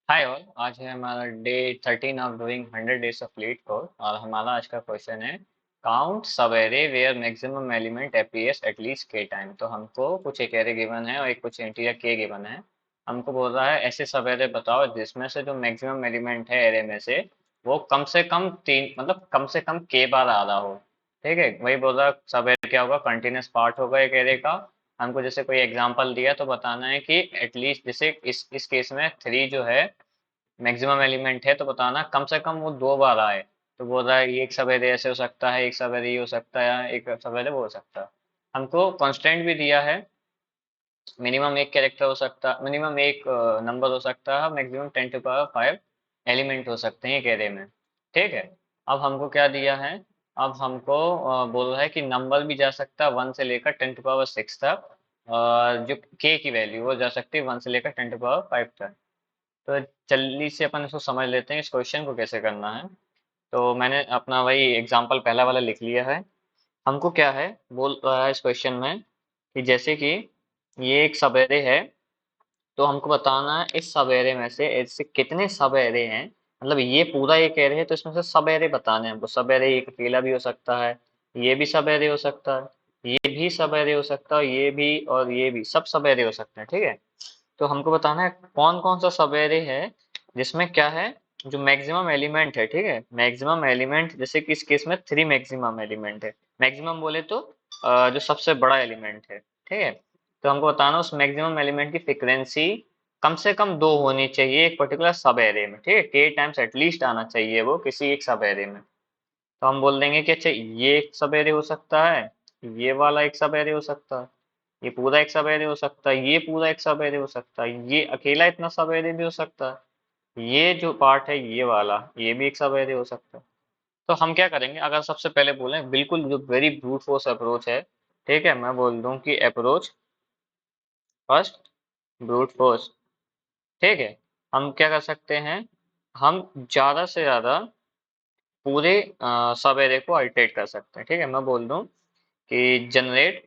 Hi all. आज है हमारा day 13 of doing 100 days of LeetCode और हमारा आज का क्वेश्चन है count subarrays where maximum element appears at least K time. तो हमको कुछ एक एरे गिवन है और एक कुछ इंटीजर के गिवन है। हमको बोल रहा है ऐसे सवेरे बताओ जिसमें से जो मैक्सिमम एलिमेंट है एरे में से वो कम से कम तीन मतलब कम से कम के बार आ रहा हो। ठीक है, वही बोल रहा है सवेरे क्या होगा, कंटिन्यूस पार्ट होगा एक एरे का। हमको जैसे कोई एग्जांपल दिया तो बताना है कि एटलीस्ट जैसे इस केस में थ्री जो है मैक्सिमम एलिमेंट है, तो बताना कम से कम वो दो बार आए। तो बोल रहा है ये एक सवेरे ऐसे हो सकता है, एक सवेरे ये हो सकता है, एक सवेरे वो हो सकता है। हमको कांस्टेंट भी दिया है, मिनिमम एक कैरेक्टर हो सकता, मिनिमम एक नंबर हो सकता है, मैक्सिमम 10⁵ एलिमेंट हो सकते हैं एक एरे में। ठीक है। अब हमको क्या दिया है, अब हमको बोल रहा है कि नंबर भी जा सकता है 1 से लेकर 10⁶ तक, और जो के की वैल्यू वो जा सकती है 1 से लेकर 10⁵ तक। तो जल्दी से अपन इसको समझ लेते हैं इस क्वेश्चन को कैसे करना है। तो मैंने अपना वही एग्जांपल पहला वाला लिख लिया है। हमको क्या है बोल रहा है इस क्वेश्चन में कि जैसे कि ये एक सवेरे है, तो हमको बताना है इस सवेरे में से ऐसे कितने सवेरे हैं। मतलब ये पूरा एक एरे है तो इसमें से सवेरे बताने हैं हमको। सवेरे एक अकेला भी हो सकता है, ये भी सवेरे हो सकता है, ये भी सवेरे हो सकता है, ये भी और ये भी सब सवेरे हो सकते हैं। ठीक है। तो हमको बताना है कौन कौन सा सवेरे है जिसमें क्या है, जो मैक्सिमम एलिमेंट है। ठीक है, मैक्सिमम एलिमेंट जैसे कि इस केस में थ्री मैक्सिमम एलिमेंट है। मैक्सिमम बोले तो जो सबसे बड़ा एलिमेंट है। ठीक है। तो हमको बताना उस मैक्सिमम एलिमेंट की फ्रीक्वेंसी कम से कम दो होनी चाहिए एक पर्टिकुलर सब एरे में। ठीक है, के टाइम्स एटलीस्ट आना चाहिए वो किसी एक सब एरे में। तो हम बोल देंगे कि अच्छा ये एक सब एरे हो सकता है, ये वाला एक सब एरे हो सकता है, ये पूरा एक सब एरे हो सकता है, ये पूरा एक सब एरे हो सकता है, ये अकेला इतना सब एरे भी हो सकता है, ये जो पार्ट है ये वाला ये भी एक सब एरे हो सकता है। तो हम क्या करेंगे, अगर सबसे पहले बोले बिल्कुल जो वेरी ब्रूट फोर्स अप्रोच है। ठीक है, मैं बोल दूं कि अप्रोच फर्स्ट ब्रूट फोर्स। ठीक है। हम क्या कर सकते हैं, हम ज्यादा से ज्यादा पूरे सब एरे को अल्टरेट कर सकते हैं। ठीक है, मैं बोल दूं कि जनरेट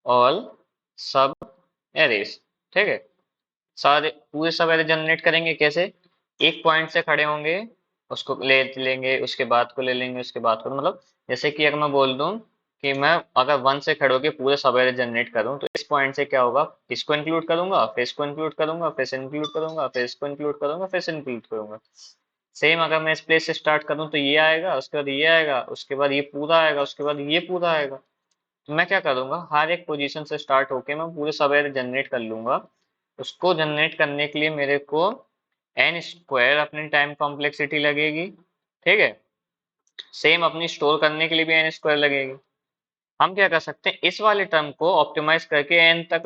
ऑल सब एरेस। ठीक है, सारे पूरे सवेरे जनरेट करेंगे कैसे, एक पॉइंट से खड़े होंगे, उसको ले लेंगे, उसके बाद को ले लेंगे, उसके बाद को, मतलब जैसे कि अगर मैं बोल दूं कि मैं अगर 1 से खड़े होके पूरे सवेरे जनरेट करूं तो इस पॉइंट से क्या होगा, इसको इंक्लूड करूंगा, फिर इसको इंक्लूड करूंगा, फिर से इंक्लूड करूंगा, फिर इसको इंक्लूड करूंगा, फिर से इंक्लूड करूंगा। सेम अगर मैं इस प्लेस से स्टार्ट करूं तो ये आएगा, उसके बाद ये आएगा, उसके बाद ये पूरा आएगा, उसके बाद ये पूरा आएगा। तो मैं क्या करूंगा, हर एक पोजीशन से स्टार्ट होके मैं पूरे सवेरे जनरेट कर लूंगा। उसको जनरेट करने के लिए मेरे को एन स्क्वायर अपनी टाइम कॉम्प्लेक्सिटी लगेगी। ठीक है, सेम अपनी स्टोर करने के लिए भी एन स्क्वायर लगेगी। हम क्या कर सकते हैं, इस वाले टर्म को ऑप्टिमाइज करके एन तक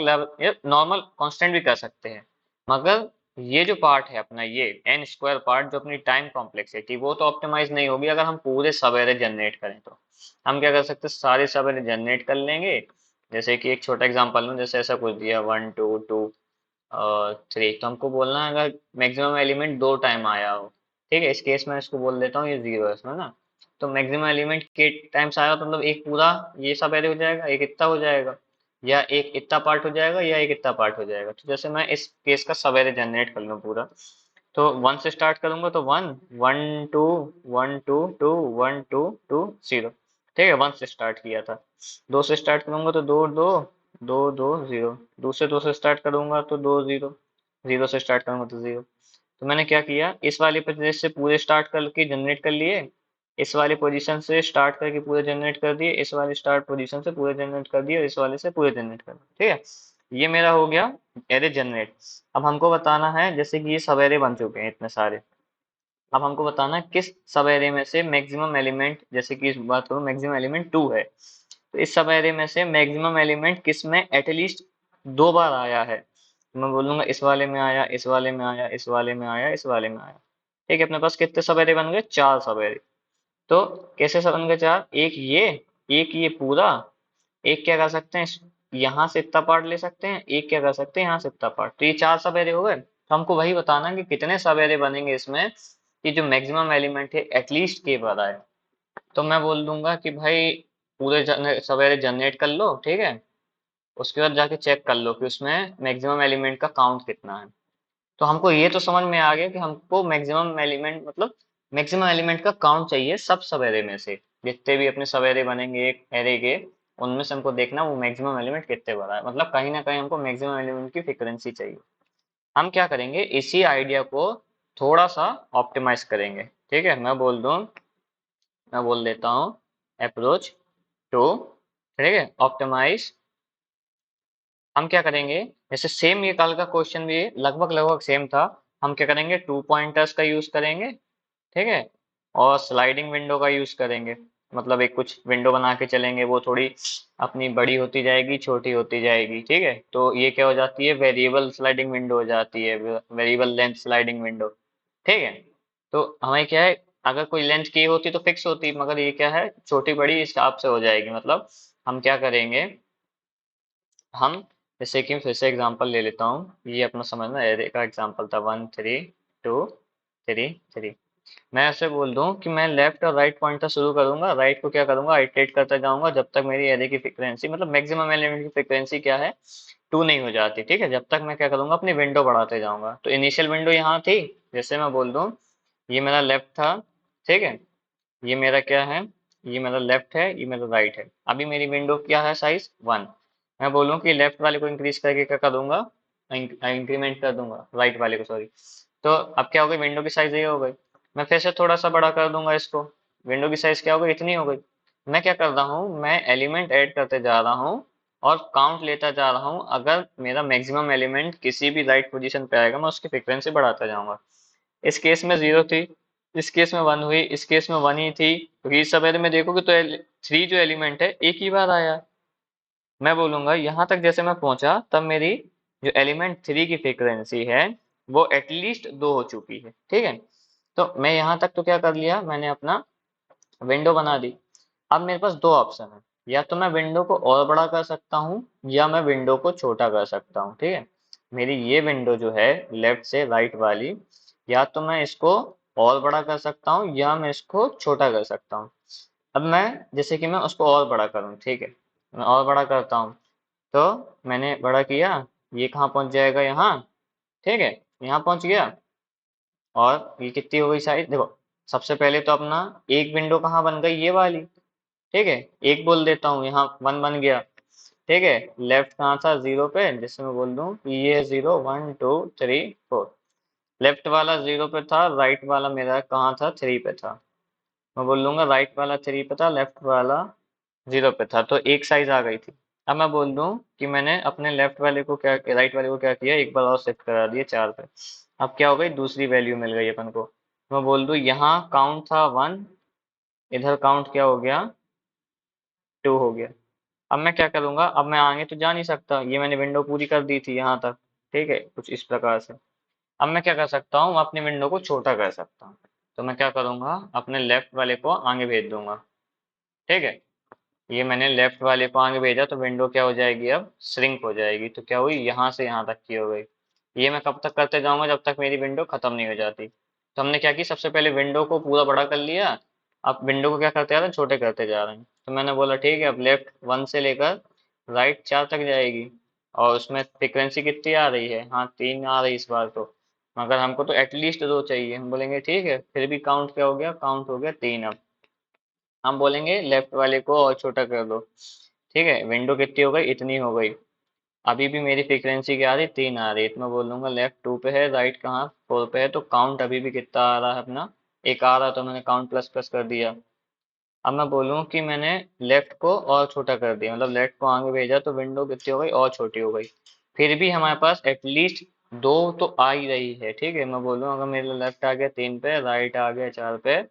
नॉर्मल कांस्टेंट भी कर सकते हैं। मगर ये जो पार्ट है अपना, ये एन स्क्वायर पार्ट जो अपनी टाइम कॉम्प्लेक्सिटी, वो तो ऑप्टिमाइज नहीं होगी अगर हम पूरे सवेरे जनरेट करें। तो हम क्या कर सकते हैं, सारे सवेरे जनरेट कर लेंगे। जैसे कि एक छोटा एग्जांपल लूं, जैसे ऐसा कुछ दिया 1 2 2 3, तो हमको बोलना है अगर मैक्सिमम एलिमेंट दो टाइम आया हो। ठीक है, इस केस में इसको बोल देता हूँ ये जीरो है इसमें ना। तो मैक्सिमम एलिमेंट के टाइम्स आया तो मतलब एक पूरा ये सब एरे हो जाएगा, एक इतना हो जाएगा, या एक इतना पार्ट हो जाएगा, या एक इतना पार्ट हो जाएगा। तो जैसे मैं इस केस का सब एरे जनरेट कर लूँ पूरा, तो 1 से स्टार्ट करूंगा तो 1 1 2 1 2 2 1 2 2 0। ठीक है, 1 से स्टार्ट किया था। 2 से स्टार्ट करूंगा तो 2 2 2 2 0। दूसरे 2 से स्टार्ट करूंगा तो 2 0। 0 से स्टार्ट करूंगा तो 0। तो मैंने क्या किया, इस वाली पोजीशन से पूरे स्टार्ट करके जनरेट कर लिए, इस वाली पोजीशन से स्टार्ट करके पूरे जनरेट कर दिए, इस वाली स्टार्ट पोजीशन से पूरे जनरेट कर दिए, और इस वाले से पूरे जनरेट कर दिए। ठीक है, ये मेरा हो गया एरे जनरेट। अब हमको बताना है जैसे कि ये सब एरे बन चुके हैं इतने सारे। अब हमको बताना है किस सब एरे में से मैक्सिमम एलिमेंट, जैसे कि इस बात करूं मैक्सिमम एलिमेंट 2 है, तो इस सब एरे में से मैक्सिमम एलिमेंट किस में एटलीस्ट दो बार आया है। तो मैं बोलूंगा इस वाले में आया, इस वाले में आया, इस वाले में आया, इस वाले में आया। ठीक है, अपने पास कितने सब एरे बन गए, चार सब एरे। तो कैसे सब बन गए चार, एक ये पूरा, एक क्या कर सकते हैं, यहाँ से इतना पार्ट ले सकते हैं, एक क्या कर सकते हैं यहाँ से इतना पार्ट, तो ये चार सब एरे हो गए। तो हमको वही बताना है कि कितने सब एरे बनेंगे इसमें कि जो मैक्सिमम एलिमेंट है एटलीस्ट के बाद आए। तो मैं बोल दूंगा कि भाई पूरे सवेरे जनरेट कर लो। ठीक है, उसके बाद जाके चेक कर लो कि उसमें मैक्सिमम एलिमेंट का काउंट कितना है। तो हमको ये तो समझ में आ गया कि हमको मैक्सिमम एलिमेंट मतलब मैक्सिमम एलिमेंट का काउंट चाहिए सब एरे में से। जितने भी अपने सब एरे बनेंगे एक एरे के, उनमें से हमको देखना वो मैक्सिमम एलिमेंट कितने बड़ा है, मतलब कहीं ना कहीं हमको मैक्सिमम एलिमेंट की फ्रीक्वेंसी चाहिए। हम क्या करेंगे, इसी आइडिया को थोड़ा सा ऑप्टिमाइज करेंगे। ठीक है, मैं बोल देता हूँ अप्रोच टू, ठीक है, ऑप्टिमाइज। हम क्या करेंगे, जैसे सेम ये कल का क्वेश्चन भी लगभग लगभग सेम था। हम क्या करेंगे, 2 पॉइंटर्स का यूज करेंगे, ठीक है, और स्लाइडिंग विंडो का यूज करेंगे। मतलब एक कुछ विंडो बना के चलेंगे, वो थोड़ी अपनी बड़ी होती जाएगी, छोटी होती जाएगी, ठीक है। तो ये क्या हो जाती है, वेरिएबल स्लाइडिंग विंडो हो जाती है, वेरिएबल लेंथ स्लाइडिंग विंडो, ठीक है। तो हमें क्या है, अगर कोई लेंथ की होती तो फिक्स होती, मगर ये क्या है, छोटी बड़ी इस हिसाब से हो जाएगी। मतलब हम क्या करेंगे, हम जैसे कि फिर से एग्जांपल ले लेता हूँ, ये अपना समझना एरे का एग्जांपल था, 1 3 2 3 3। मैं ऐसे बोल दूं कि मैं लेफ्ट और राइट पॉइंटर शुरू करूंगा, राइट को क्या करूंगा, आइटरेट करता जाऊंगा जब तक मेरी एरे की फ्रीक्वेंसी मतलब मैक्सिमम एलिमेंट की फ्रीक्वेंसी क्या है, 2 नहीं हो जाती, ठीक है। जब तक मैं क्या करूंगा, अपनी विंडो बढ़ाते जाऊंगा। तो इनिशियल विंडो यहाँ थी, जैसे मैं बोल दूं ये मेरा लेफ्ट था, ठीक है, ये मेरा क्या है, ये मेरा लेफ्ट है, ये मेरा राइट है। अभी मेरी विंडो क्या है, साइज 1। मैं बोलूँ कि लेफ्ट वाले को इंक्रीज करके क्या कर दूंगा, इंक्रीमेंट कर दूंगा राइट वाले को, सॉरी। तो अब क्या हो गई, विंडो की साइज ये हो गई। मैं फिर से थोड़ा सा बड़ा कर दूंगा इसको, विंडो की साइज क्या हो गई, इतनी हो गई। मैं क्या कर रहा हूँ, मैं एलिमेंट ऐड करते जा रहा हूँ और काउंट लेता जा रहा हूँ। अगर मेरा मैक्सिमम एलिमेंट किसी भी राइट पोजीशन पे आएगा, मैं उसकी फ्रीक्वेंसी बढ़ाता जाऊंगा। इस केस में 0 थी, इस केस में 1 हुई, इस केस में 1 ही थी, क्योंकि इस समय में देखोगे तो 3 जो एलिमेंट है एक ही बार आया। मैं बोलूंगा यहाँ तक जैसे मैं पहुंचा, तब मेरी जो एलिमेंट 3 की फ्रीक्वेंसी है वो एटलीस्ट 2 हो चुकी है, ठीक है। तो मैं यहाँ तक तो क्या कर लिया, मैंने अपना विंडो बना दी। अब मेरे पास दो ऑप्शन है, या तो मैं विंडो को और बड़ा कर सकता हूँ, या मैं विंडो को छोटा कर सकता हूँ, ठीक है। मेरी ये विंडो जो है लेफ्ट से राइट वाली, या तो मैं इसको और बड़ा कर सकता हूँ, या मैं इसको छोटा कर सकता हूँ। अब मैं जैसे कि मैं उसको और बड़ा करूँ, ठीक है, मैं और बड़ा करता हूँ। तो मैंने बड़ा किया, ये कहाँ पहुंच जाएगा, यहाँ, ठीक है, यहाँ पहुंच गया। और ये कितनी हो गई साइज, देखो। सबसे पहले तो अपना एक विंडो कहाँ बन गई, ये वाली, ठीक है। एक बोल देता हूँ, यहाँ 1 बन गया, ठीक है। लेफ्ट कहाँ था, 0 पे, जिससे मैं बोल दूँ कि ये 0 1 2 3 4। लेफ्ट वाला 0 पे था, राइट वाला मेरा कहाँ था, 3 पे था। मैं बोल लूंगा राइट वाला 3 पे था, लेफ्ट वाला 0 पे था, तो एक साइज आ गई थी। अब मैं बोल दूं कि मैंने अपने लेफ्ट वाले को क्या, राइट वाले को क्या किया, एक बार और शिफ्ट करा दिया 4 पे। अब क्या हो गई, दूसरी वैल्यू मिल गई अपन को। मैं बोल दूं यहाँ काउंट था 1, इधर काउंट क्या हो गया, 2 हो गया। अब मैं क्या करूंगा, अब मैं आगे तो जा नहीं सकता, ये मैंने विंडो पूरी कर दी थी यहाँ तक, ठीक है, कुछ इस प्रकार से। अब मैं क्या कर सकता हूँ, अपनी विंडो को छोटा कर सकता हूँ। तो मैं क्या करूंगा, अपने लेफ्ट वाले को आगे भेज दूंगा, ठीक है। ये मैंने लेफ्ट वाले को आगे भेजा, तो विंडो क्या हो जाएगी, अब श्रिंक हो जाएगी। तो क्या हुई, यहाँ से यहाँ तक की हो गई। ये मैं कब तक करते जाऊंगा, जब तक मेरी विंडो खत्म नहीं हो जाती। तो हमने क्या की, सबसे पहले विंडो को पूरा बड़ा कर लिया। अब विंडो को क्या करते जा रहे हैं, छोटे करते जा रहे हैं। तो मैंने बोला ठीक है, अब लेफ्ट 1 से लेकर राइट 4 तक जाएगी। और उसमें फ्रिक्वेंसी कितनी आ रही है, हाँ 3 आ रही इस बार तो। मगर हमको तो एटलीस्ट 2 चाहिए। हम बोलेंगे ठीक है, फिर भी काउंट क्या हो गया, काउंट हो गया 3। अब हम बोलेंगे लेफ्ट वाले को और छोटा कर दो, ठीक है। विंडो कितनी हो गई, इतनी हो गई। अभी भी मेरी फ्रीक्वेंसी क्या आ रही, 3 आ रही है। तो मैं बोल दूंगा लेफ्ट 2 पे है, राइट कहाँ, 4 पे है। तो काउंट अभी भी कितना आ रहा है अपना, एक आ रहा है, तो मैंने काउंट प्लस प्लस कर दिया। अब मैं बोलूँ कि मैंने लेफ्ट को और छोटा कर दिया, मतलब लेफ्ट को आगे भेजा, तो विंडो कितनी हो गई, और छोटी हो गई। फिर भी हमारे पास एटलीस्ट 2 तो आ ही रही है, ठीक है। मैं बोलूँ अगर मेरे लेफ्ट आ गया 3 पे, राइट आ गया 4 पे,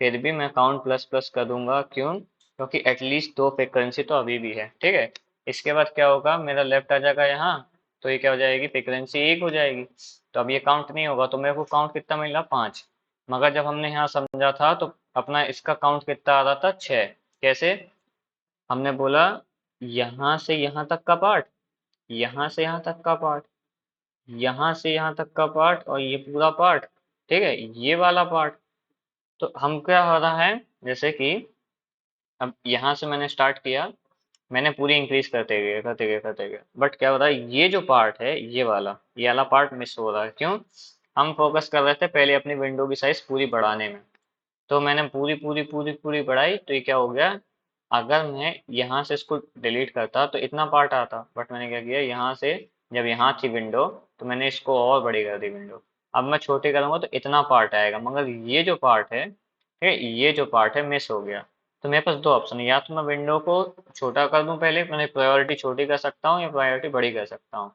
फिर भी मैं काउंट प्लस प्लस कर दूंगा, क्यों, क्योंकि एटलीस्ट 2 फ्रिक्वेंसी तो अभी भी है, ठीक है। इसके बाद क्या होगा, मेरा लेफ्ट आ जाएगा यहाँ, तो ये क्या हो जाएगी, फ्रिक्वेंसी 1 हो जाएगी। तो अब ये काउंट नहीं होगा, तो मेरे को काउंट कितना मिला, 5। मगर जब हमने यहाँ समझा था, तो अपना इसका काउंट कितना आ रहा था, 6। कैसे, हमने बोला यहाँ से यहाँ तक का पार्ट, यहाँ से यहाँ तक का पार्ट, यहाँ से यहाँ तक का पार्ट, और ये पूरा पार्ट, ठीक है, ये वाला पार्ट। तो हम क्या हो रहा है, जैसे कि अब यहाँ से मैंने स्टार्ट किया, मैंने पूरी इंक्रीज करते गए, बट क्या हो रहा है, ये जो पार्ट है ये वाला पार्ट मिस हो रहा है। क्यों? हम फोकस कर रहे थे पहले अपनी विंडो की साइज पूरी बढ़ाने में, तो मैंने पूरी बढ़ाई, तो ये क्या हो गया, अगर मैं यहाँ से इसको डिलीट करता तो इतना पार्ट आता, बट मैंने क्या किया, यहाँ से जब यहाँ थी विंडो तो मैंने इसको और बड़ी कर दी विंडो। अब मैं छोटी करूंगा तो इतना पार्ट आएगा, मगर ये जो पार्ट है, ठीक है, ये जो पार्ट है मिस हो गया। तो मेरे पास दो ऑप्शन है, या तो मैं विंडो को छोटा कर दूं, पहले मैंने प्रायोरिटी छोटी कर सकता हूँ या प्रायोरिटी बड़ी कर सकता हूँ।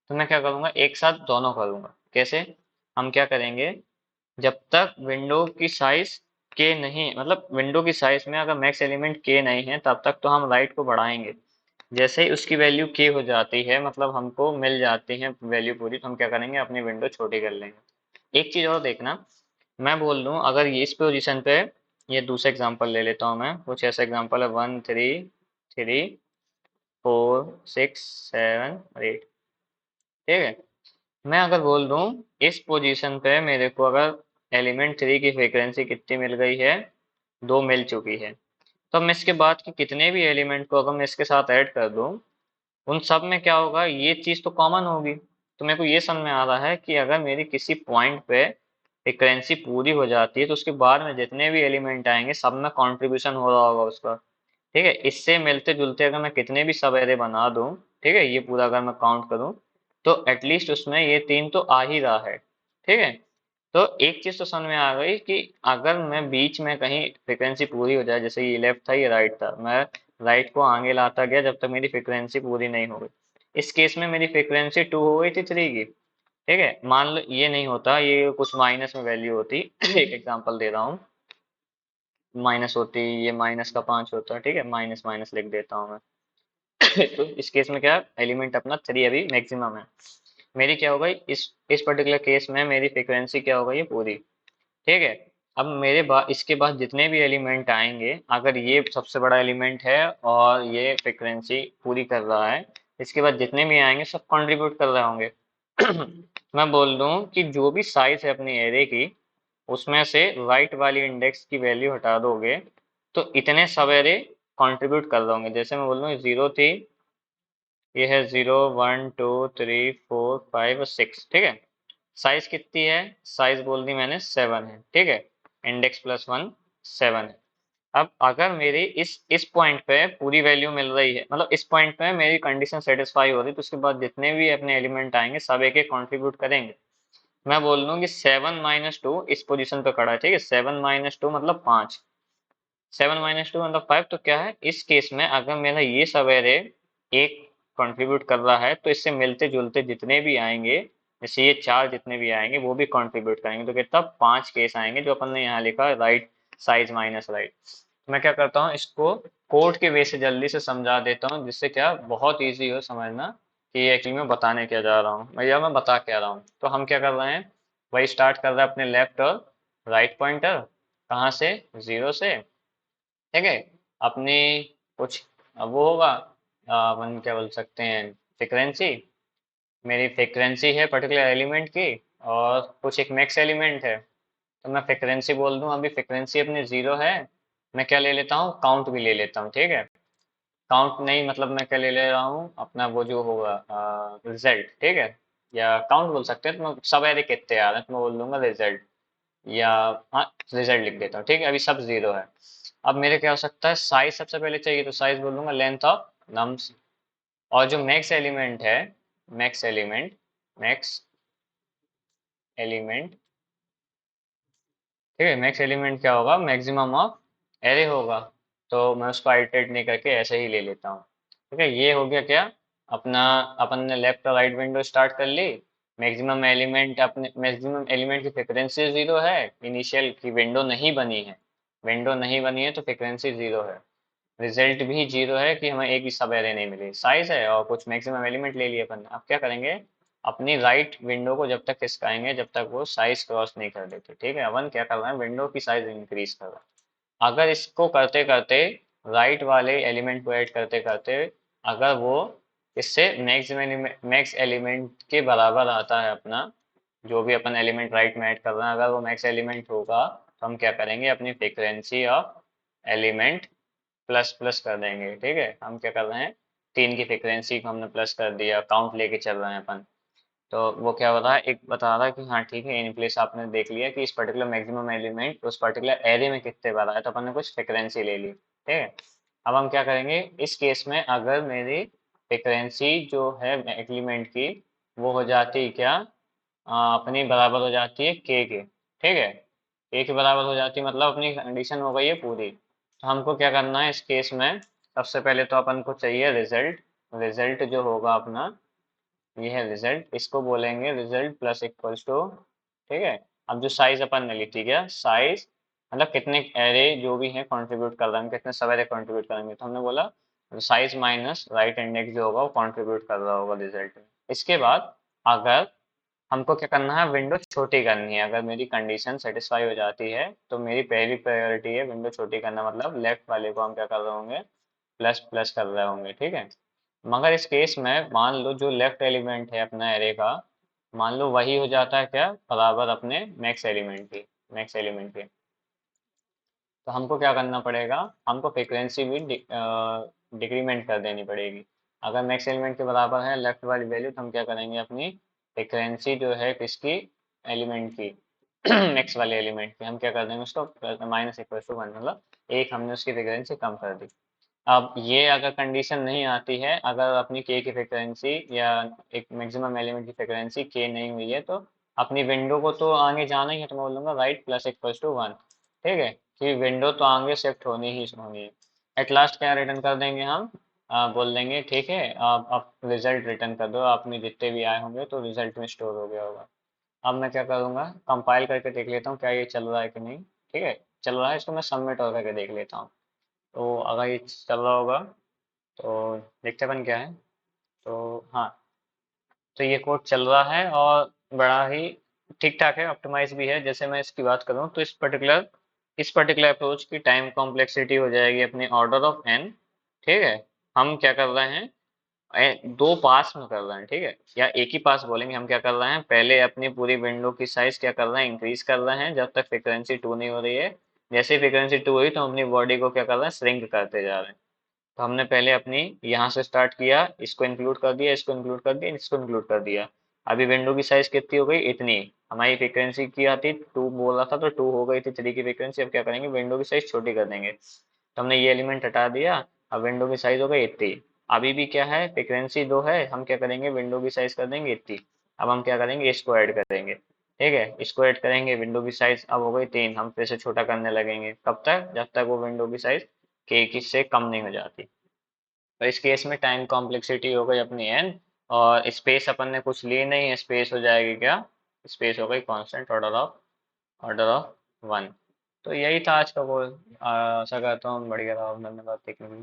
तो मैं क्या करूंगा, एक साथ दोनों करूंगा। कैसे? हम क्या करेंगे, जब तक विंडो की साइज के नहीं, मतलब विंडो की साइज में अगर मैक्स एलिमेंट के नहीं है तब तक तो हम राइट को बढ़ाएंगे। जैसे ही उसकी वैल्यू के हो जाती है, मतलब हमको मिल जाती है वैल्यू पूरी, तो हम क्या करेंगे, अपनी विंडो छोटी कर लेंगे। एक चीज और देखना, मैं बोल दूं अगर ये इस पोजीशन पे, ये दूसरा एग्जांपल ले लेता हूँ मैं, कुछ ऐसा एग्जांपल है 1 3 3 4 6 7 8, ठीक है। मैं अगर बोल दूं इस पोजीशन पे मेरे को अगर एलिमेंट 3 की फ्रीक्वेंसी कितनी मिल गई है, 2 मिल चुकी है, तो मैं इसके बाद के कितने भी एलिमेंट को अगर मैं इसके साथ ऐड कर दूं, उन सब में क्या होगा, ये चीज तो कॉमन होगी। तो मेरे को ये समझ में आ रहा है कि अगर मेरी किसी पॉइंट पे फ्रीक्वेंसी पूरी हो जाती है तो उसके बाद में जितने भी एलिमेंट आएंगे सब में कंट्रीब्यूशन हो रहा होगा उसका। ठीक है, इससे मिलते जुलते अगर मैं कितने भी सब एरे बना दूं, ठीक है, ये पूरा अगर मैं काउंट करूं, तो एटलीस्ट उसमें ये तीन तो आ ही रहा है। ठीक है, तो एक चीज तो समझ में आ गई कि अगर मैं बीच में कहीं फ्रिक्वेंसी पूरी हो जाए, जैसे ये लेफ्ट था ये राइट था, मैं राइट को आगे लाता गया जब तक मेरी फ्रिक्वेंसी पूरी नहीं हो गई। इस केस में मेरी फ्रिक्वेंसी 2 हो गई थी 3 की। ठीक है, मान लो ये नहीं होता, ये कुछ माइनस में वैल्यू होती एक एग्जांपल दे रहा हूँ, माइनस होती, ये -5 होता, ठीक है, माइनस माइनस लिख देता हूँ मैं तो इस केस में क्या, एलिमेंट अपना 3 अभी मैक्सिमम है। मेरी क्या हो गई, इस पर्टिकुलर केस में मेरी फ्रिक्वेंसी क्या हो गई है पूरी। ठीक है, अब मेरे बाद इसके बाद जितने भी एलिमेंट आएंगे, अगर ये सबसे बड़ा एलिमेंट है और ये फ्रिक्वेंसी पूरी कर रहा है, इसके बाद जितने भी आएंगे सब कंट्रीब्यूट कर रहे होंगे मैं बोल दूं कि जो भी साइज है अपनी एरे की, उसमें से राइट वाली इंडेक्स की वैल्यू हटा दोगे तो इतने सब एरे कंट्रीब्यूट कर रहे होंगे। जैसे मैं बोल दूं 0 थी, ये है 0 1 2 3 4 5 और 6, ठीक है। साइज कितनी है, साइज बोल दी मैंने 7 है, ठीक है, इंडेक्स +1 7 है। अब अगर मेरी इस पॉइंट पे पूरी वैल्यू मिल रही है, मतलब इस पॉइंट पे मेरी कंडीशन सेटिस्फाई हो रही, तो उसके बाद जितने भी अपने एलिमेंट आएंगे सब एक एक कॉन्ट्रीब्यूट करेंगे। मैं बोल दूं कि 7 - 2 इस पोजीशन पे खड़ा है, ठीक है, 7 - 2 मतलब 5, 7 - 2 मतलब 5, तो क्या है इस केस में, अगर मेरा ये सब एरे एक कंट्रीब्यूट कर रहा है तो इससे मिलते जुलते जितने भी आएंगे, जैसे ये चार जितने भी आएंगे वो भी कंट्रीब्यूट करेंगे, तो कितना 5 केस आएंगे जो अपन ने यहाँ लिखा राइट साइज माइनस राइट। मैं क्या करता हूँ, इसको कोड के वे से जल्दी से समझा देता हूँ, जिससे क्या बहुत ईजी हो समझना कि एक्चुअली मैं बताने क्या जा रहा हूँ, मैं बता क्या रहा हूँ। तो हम क्या कर रहे हैं, वही स्टार्ट कर रहे हैं अपने लेफ्ट और राइट पॉइंटर, कहाँ से, 0 से, ठीक है, अपनी कुछ, अब वो होगा, अपन क्या बोल सकते हैं, फ्रीक्वेंसी, मेरी फ्रीक्वेंसी है पर्टिकुलर एलिमेंट की, और कुछ एक मैक्स एलिमेंट है। तो मैं फ्रीक्वेंसी बोल दूं, अभी फ्रीक्वेंसी अपनी 0 है, मैं क्या ले लेता हूँ, काउंट भी ले लेता हूँ, ठीक है। काउंट नहीं, मतलब मैं क्या ले ले रहा हूँ, अपना वो जो होगा रिजल्ट, ठीक है, या काउंट बोल सकते हैं, तो मैं सब एरे कितने आ रहे हैं तो मैं बोल दूंगा रिजल्ट, या हाँ रिजल्ट लिख देता हूँ, ठीक है, अभी सब 0 है। अब मेरे क्या हो सकता है, साइज सबसे पहले चाहिए, तो साइज बोल दूंगा लेंथ ऑफ नम्स, और जो मैक्स एलिमेंट है, मैक्स एलिमेंट, मैक्स एलिमेंट, ठीक है, मैक्स एलिमेंट क्या होगा, मैक्सिमम ऑफ एरे होगा, तो मैं उसको आइटरेट नहीं करके ऐसे ही ले लेता हूँ। ठीक है, ये हो गया क्या, अपना, अपन ने लेफ्ट और राइट विंडो स्टार्ट कर ली, मैक्सिमम एलिमेंट, अपने मैक्सिमम एलिमेंट की फ्रिक्वेंसी 0 है, इनिशियल की विंडो नहीं बनी है, विंडो नहीं बनी है तो फ्रिक्वेंसी 0 है, रिजल्ट भी 0 है कि हमें एक भी सब एरे नहीं मिली, साइज है और कुछ मैक्सिमम एलिमेंट ले लिए अपन। अब क्या करेंगे, अपनी राइट विंडो को जब तक खिसकाएंगे जब तक वो साइज क्रॉस नहीं कर देते, ठीक है। अपन क्या कर रहे हैं, विंडो की साइज इंक्रीज कर रहे हैं। अगर इसको करते करते, राइट वाले एलिमेंट को ऐड करते करते, अगर वो इससे मैक्स एलिमेंट के बराबर आता है अपना, जो भी अपन एलिमेंट राइट में ऐड कर रहे हैं, अगर वो मैक्स एलिमेंट होगा, तो हम क्या करेंगे, अपनी frequency of element plus plus कर देंगे। ठीक है, हम क्या कर रहे हैं, 3 की फ्रीक्वेंसी को हमने प्लस कर दिया, काउंट लेके चल रहे हैं अपन। तो वो क्या बता, एक बता रहा है कि हाँ ठीक है, इन प्लेस आपने देख लिया कि इस पर्टिकुलर मैक्सिमम एलिमेंट उस पर्टिकुलर एरे में कितने बार आया, तो अपन ने कुछ फ्रीक्वेंसी ले ली। ठीक है, अब हम क्या करेंगे इस केस में, अगर मेरी फ्रीक्वेंसी जो है एलिमेंट की वो हो जाती क्या, अपनी बराबर हो जाती है के। ठीक है, के के बराबर हो जाती है, मतलब अपनी कंडीशन हो गई है पूरी। तो हमको क्या करना है इस केस में, सबसे पहले तो अपन को चाहिए रिजल्ट। रिजल्ट जो होगा अपना, ये है रिजल्ट, इसको बोलेंगे रिजल्ट प्लस इक्वल्स टू। ठीक है, अब जो साइज अपन ने ली थी, क्या साइज मतलब कितने एरे जो भी है कंट्रीब्यूट कर रहे हैं, कितने सब एरे कंट्रीब्यूट करेंगे, तो हमने बोला साइज माइनस राइट इंडेक्स जो होगा वो कंट्रीब्यूट कर रहा होगा रिजल्ट में। इसके बाद अगर हमको क्या करना है, विंडो छोटी करनी है। अगर मेरी कंडीशन सेटिस्फाई हो जाती है तो मेरी पहली प्रायोरिटी है विंडो छोटी करना, मतलब लेफ्ट वाले को हम क्या कर रहे होंगे, प्लस प्लस कर रहे होंगे। ठीक है, मगर इस केस में मान लो जो लेफ्ट एलिमेंट है अपना एरे का, मान लो वही हो जाता है क्या, बराबर अपने मैक्स एलिमेंट की, मैक्स एलिमेंट के। तो हमको क्या करना पड़ेगा, हमको फ्रीक्वेंसी भी डिक्रीमेंट कर देनी पड़ेगी। अगर मैक्स एलिमेंट के बराबर है लेफ्ट वाली वैल्यू, तो हम क्या करेंगे, अपनी फ्रीक्वेंसी जो है किसकी, एलिमेंट की मैक्स वाले एलिमेंट की, हम क्या कर देंगे उसको माइनस इक्वल टू 1, मतलब एक हमने उसकी फ्रीक्वेंसी कम कर दी। अब ये अगर कंडीशन नहीं आती है, अगर अपनी के की फ्रीक्वेंसी या एक मैक्सिमम एलिमेंट की फ्रीक्वेंसी के नहीं हुई है, तो अपनी विंडो को तो आगे जाना ही है, तो मैं बोलूंगा राइट प्लस इक्वल्स टू 1। ठीक है, कि विंडो तो आगे शिफ्ट होनी ही होनी है। एट लास्ट क्या रिटर्न कर देंगे हम, बोल देंगे ठीक है आप रिजल्ट रिटर्न कर दो, आप में जितने भी आए होंगे तो रिजल्ट में स्टोर हो गया होगा। अब मैं क्या करूंगा, कंपाइल करके देख लेता हूँ क्या ये चल रहा है कि नहीं। ठीक है, चल रहा है, इसको मैं सबमिट और करके देख लेता हूँ। तो अगर ये चल रहा होगा तो देखते अपन क्या है। तो हाँ, तो ये कोड चल रहा है और बड़ा ही ठीक ठाक है, ऑप्टिमाइज भी है। जैसे मैं इसकी बात करूँ तो इस पर्टिकुलर अप्रोच की टाइम कॉम्प्लेक्सिटी हो जाएगी अपनी ऑर्डर ऑफ एन। ठीक है, हम क्या कर रहे हैं, दो पास में कर रहे हैं। ठीक है, या एक ही पास बोलेंगे, हम क्या कर रहे हैं, पहले अपनी पूरी विंडो की साइज क्या कर रहे हैं, इंक्रीज कर रहे हैं जब तक फ्रीक्वेंसी 2 नहीं हो रही है। जैसे ही फ्रीक्वेंसी 2 हुई तो हम अपनी बॉडी को क्या कर रहे हैं, श्रिंक करते जा रहे हैं। तो हमने पहले अपनी यहाँ से स्टार्ट किया, इसको इंक्लूड कर दिया, इसको इंक्लूड कर दिया, इसको इंक्लूड कर दिया। अभी विंडो की साइज कितनी हो गई, इतनी। हमारी फ्रीक्वेंसी की आती 2 बोल रहा था, तो 2 हो गई थी 3 की फ्रीक्वेंसी। अब क्या करेंगे, विंडो की साइज छोटी कर देंगे। तो हमने ये एलिमेंट हटा दिया, अब विंडो की साइज हो गई इतनी। अभी भी क्या है, फ्रीक्वेंसी 2 है, हम क्या करेंगे, विंडो की साइज कर देंगे इतनी। अब हम क्या करेंगे, इसको ऐड करेंगे। ठीक है, इसको ऐड करेंगे, विंडो की साइज अब हो गई 3, हम फिर से छोटा करने लगेंगे। कब तक, जब तक वो विंडो की साइज के की से कम नहीं हो जाती। तो इस केस में टाइम कॉम्प्लेक्सिटी हो गई अपनी एन, और स्पेस अपन ने कुछ ली नहीं है, स्पेस हो जाएगी क्या, स्पेस हो गई कांस्टेंट ऑर्डर ऑफ 1। तो यही था आज का वो, आशा करता हूँ बढ़िया रहा, धन्यवाद देखने के लिए।